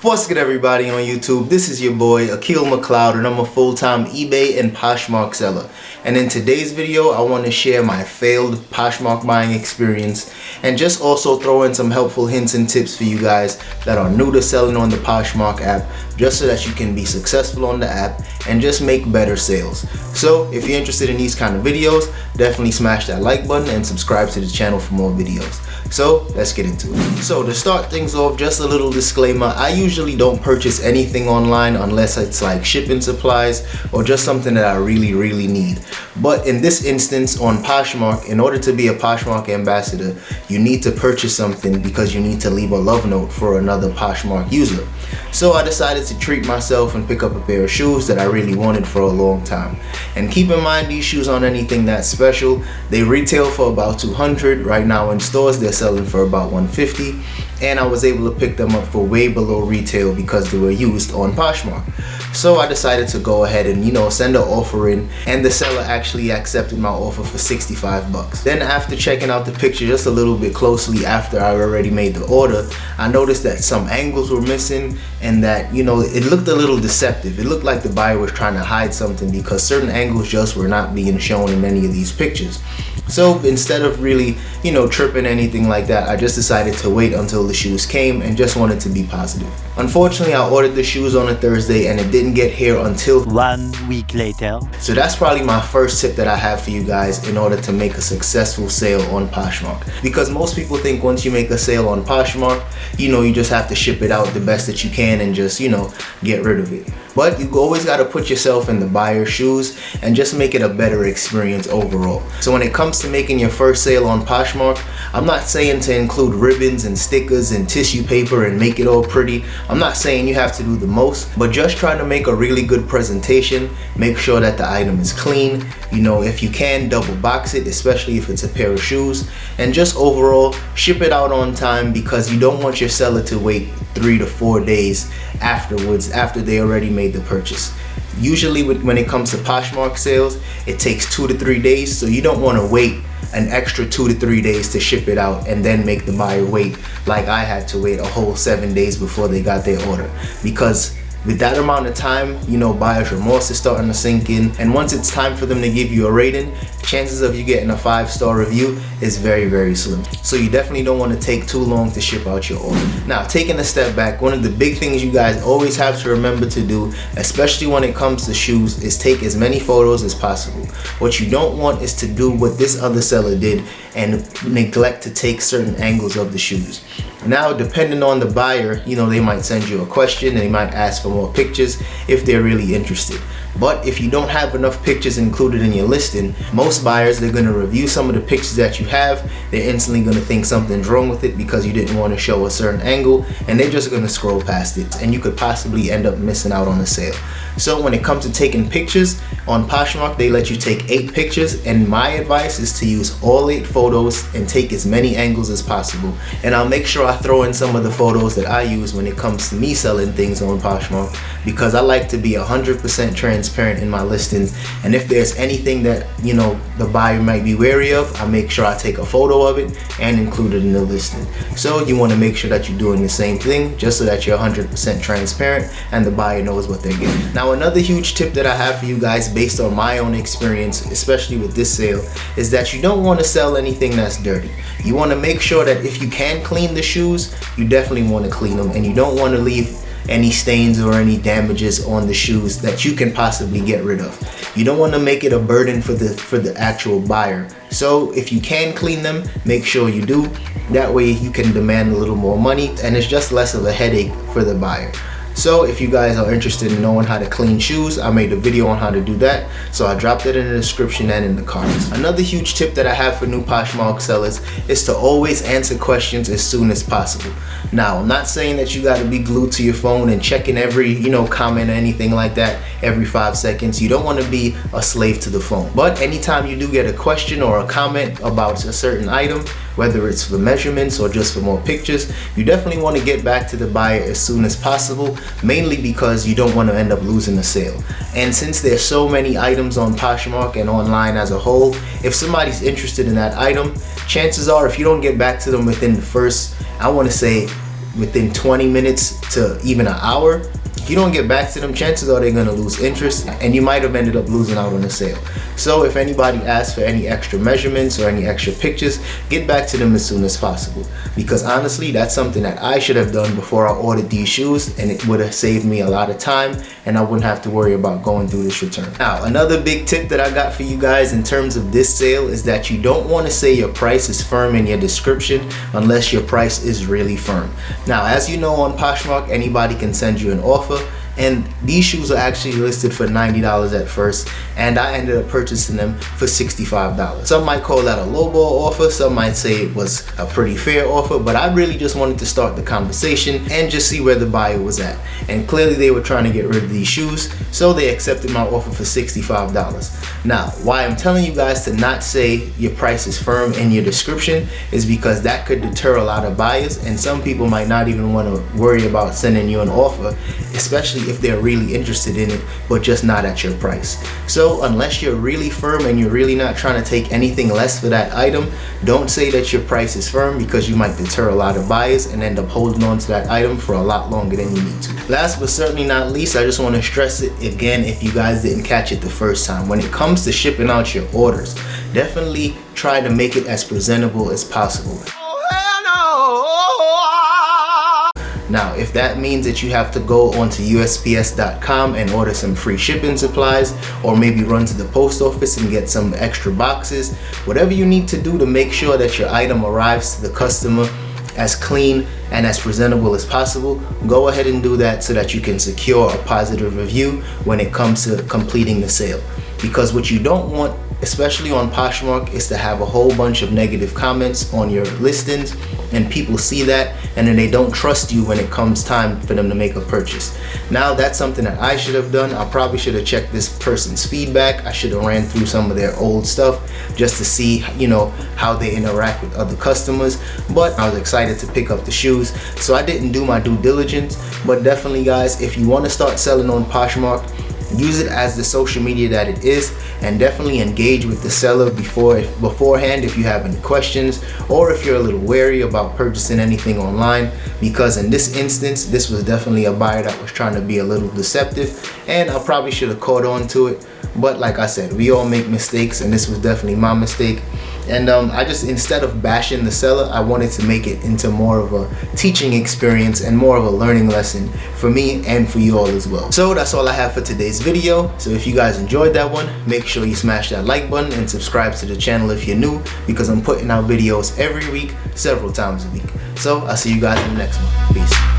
What's good, everybody on YouTube? This is your boy Akil McLeod, and I'm a full-time eBay and PoshMark seller. And in today's video, I want to share my failed PoshMark buying experience and just also throw in some helpful hints and tips for you guys that are new to selling on the PoshMark app, just so that you can be successful on the app and just make better sales. So if you're interested in these kind of videos, definitely smash that like button and subscribe to the channel for more videos. So let's get into it. So to start things off, just a little disclaimer: I usually don't purchase anything online unless it's like shipping supplies or just something that I really need. But in this instance on PoshMark, in order to be a PoshMark ambassador, you need to purchase something because you need to leave a love note for another PoshMark user. So I decided to treat myself and pick up a pair of shoes that I really wanted for a long time. And keep in mind, these shoes aren't anything that special. They retail for about $200. Right now in stores they're selling for about $150, and I was able to pick them up for way below retail because they were used on PoshMark. So I decided to go ahead and send an offer in, and the seller actually accepted my offer for 65 bucks. Then after checking out the picture just a little bit closely after I already made the order, I noticed that some angles were missing and that it looked a little deceptive. It looked like the buyer was trying to hide something because certain angles just were not being shown in any of these pictures. So instead of really tripping anything like that, I just decided to wait until the shoes came and just wanted to be positive. Unfortunately, I ordered the shoes on a Thursday and it didn't get here until 1 week later. So that's probably my first tip that I have for you guys in order to make a successful sale on PoshMark. Because most people think once you make a sale on PoshMark, you just have to ship it out the best that you can and just, get rid of it. But you always got to put yourself in the buyer's shoes and just make it a better experience overall. So when it comes to making your first sale on PoshMark, I'm not saying to include ribbons and stickers and tissue paper and make it all pretty. I'm not saying you have to do the most, but just try to make a really good presentation. Make sure that the item is clean. If you can, double box it, especially if it's a pair of shoes, and just overall ship it out on time, because you don't want your seller to wait 3 to 4 days afterwards after they already made the purchase. Usually when it comes to PoshMark sales, it takes 2 to 3 days, so you don't want to wait an extra 2 to 3 days to ship it out and then make the buyer wait like I had to wait a whole 7 days before they got their order. Because with that amount of time, buyer's remorse is starting to sink in, and once it's time for them to give you a rating, chances of you getting a 5-star review is very slim. So you definitely don't want to take too long to ship out your order. Now, taking a step back, one of the big things you guys always have to remember to do, especially when it comes to shoes, is take as many photos as possible. What you don't want is to do what this other seller did and neglect to take certain angles of the shoes. Now, depending on the buyer, they might send you a question, they might ask for more pictures if they're really interested. But if you don't have enough pictures included in your listing, most buyers, they're going to review some of the pictures that you have. They're instantly going to think something's wrong with it because you didn't want to show a certain angle, and they're just going to scroll past it, and you could possibly end up missing out on a sale. So when it comes to taking pictures on PoshMark, they let you take 8 pictures, and my advice is to use all 8 photos and take as many angles as possible. And I'll make sure I throw in some of the photos that I use when it comes to me selling things on PoshMark, because I like to be 100% transparent in my listings. And if there's anything that the buyer might be wary of, I make sure I take a photo of it and include it in the listing. So you want to make sure that you're doing the same thing, just so that you're 100% transparent and the buyer knows what they're getting. Now, another huge tip that I have for you guys based on my own experience, especially with this sale, is that you don't want to sell anything that's dirty. You want to make sure that if you can clean the shoes, you definitely want to clean them, and you don't want to leave any stains or any damages on the shoes that you can possibly get rid of. You don't want to make it a burden for the actual buyer. So if you can clean them, make sure you do. That way you can demand a little more money, and it's just less of a headache for the buyer. So if you guys are interested in knowing how to clean shoes, I made a video on how to do that, so I dropped it in the description and in the cards. Another huge tip that I have for new PoshMark sellers is to always answer questions as soon as possible. Now, I'm not saying that you got to be glued to your phone and checking every comment or anything like that every 5 seconds. You don't want to be a slave to the phone. But anytime you do get a question or a comment about a certain item, whether it's for measurements or just for more pictures, you definitely want to get back to the buyer as soon as possible, mainly because you don't want to end up losing the sale. And since there's so many items on PoshMark and online as a whole, if somebody's interested in that item, chances are if you don't get back to them within the first, I want to say, within 20 minutes to even an hour, if you don't get back to them, chances are they're gonna lose interest and you might have ended up losing out on the sale. So if anybody asks for any extra measurements or any extra pictures, get back to them as soon as possible. Because honestly, that's something that I should have done before I ordered these shoes, and it would have saved me a lot of time and I wouldn't have to worry about going through this return. Now, another big tip that I got for you guys in terms of this sale is that you don't want to say your price is firm in your description unless your price is really firm. Now, as you know, on PoshMark, anybody can send you an offer. And these shoes are actually listed for $90 at first, and I ended up purchasing them for $65. Some might call that a lowball offer, some might say it was a pretty fair offer, but I really just wanted to start the conversation and just see where the buyer was at. And clearly they were trying to get rid of these shoes, so they accepted my offer for $65. Now, why I'm telling you guys to not say your price is firm in your description is because that could deter a lot of buyers, and some people might not even want to worry about sending you an offer, especially if they're really interested in it, but just not at your price. So unless you're really firm and you're really not trying to take anything less for that item, don't say that your price is firm, because you might deter a lot of buyers and end up holding on to that item for a lot longer than you need to. Last but certainly not least, I just want to stress it again if you guys didn't catch it the first time. When it comes to shipping out your orders, definitely try to make it as presentable as possible. Now, if that means that you have to go onto USPS.com and order some free shipping supplies, or maybe run to the post office and get some extra boxes, whatever you need to do to make sure that your item arrives to the customer as clean and as presentable as possible, go ahead and do that so that you can secure a positive review when it comes to completing the sale. Because what you don't want, especially on PoshMark, is to have a whole bunch of negative comments on your listings, and people see that and then they don't trust you when it comes time for them to make a purchase. Now, that's something that I should have done. I probably should have checked this person's feedback. I should have ran through some of their old stuff just to see, you know, how they interact with other customers. But I was excited to pick up the shoes, so I didn't do my due diligence. But definitely, guys, if you want to start selling on PoshMark, use it as the social media that it is, and definitely engage with the seller beforehand if you have any questions, or if you're a little wary about purchasing anything online, because in this instance, this was definitely a buyer that was trying to be a little deceptive, and I probably should have caught on to it. But like I said, we all make mistakes, and this was definitely my mistake. And I just, instead of bashing the seller, I wanted to make it into more of a teaching experience and more of a learning lesson for me and for you all as well. So that's all I have for today's video. So if you guys enjoyed that one, make sure you smash that like button and subscribe to the channel if you're new, because I'm putting out videos every week, several times a week. So I'll see you guys in the next one. Peace.